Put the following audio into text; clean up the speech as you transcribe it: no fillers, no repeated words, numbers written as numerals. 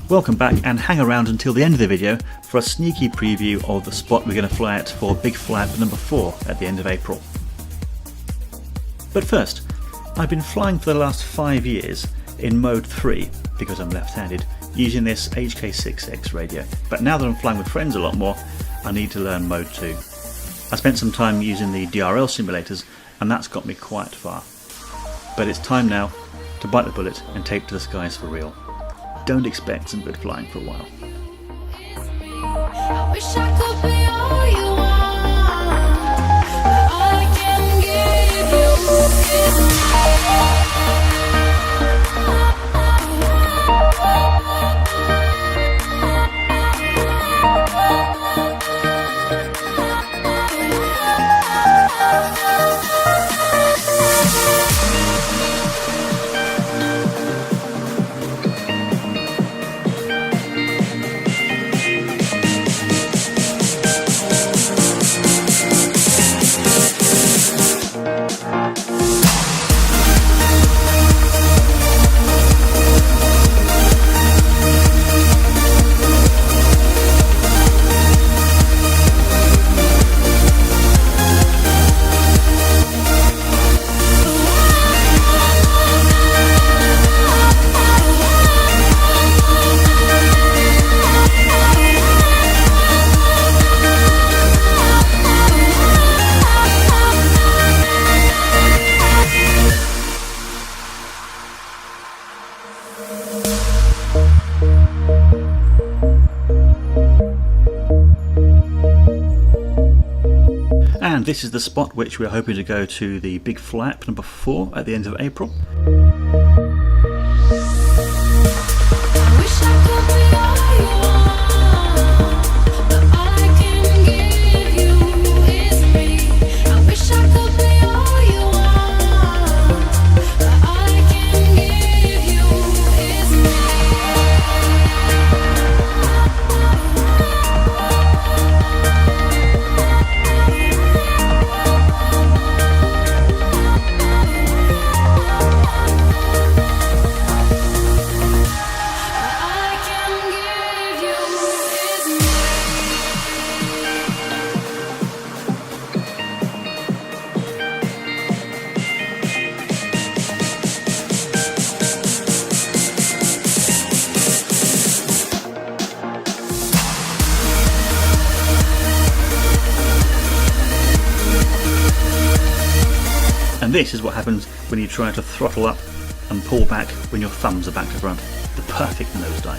Welcome back, and hang around until the end of the video for a sneaky preview of the spot we're going to fly at for Big Flap number 4 at the end of April. But first, I've been flying for the last 5 years in mode 3, because I'm left-handed, using this HK6X radio. But now that I'm flying with friends a lot more, I need to learn mode 2. I spent some time using the DRL simulators, and that's got me quite far. But it's time now to bite the bullet and take to the skies for real. Don't expect some good flying for a while. I wish I could be all you want, but all I can give you is And this is the spot which we're hoping to go to the Big Flap number 4 at the end of April. I wish I could be all you want, but all I can give you is me. I wish I could be all you want, but all I can give you is me. And this is what happens when you try to throttle up and pull back when your thumbs are back to front. The perfect nosedive.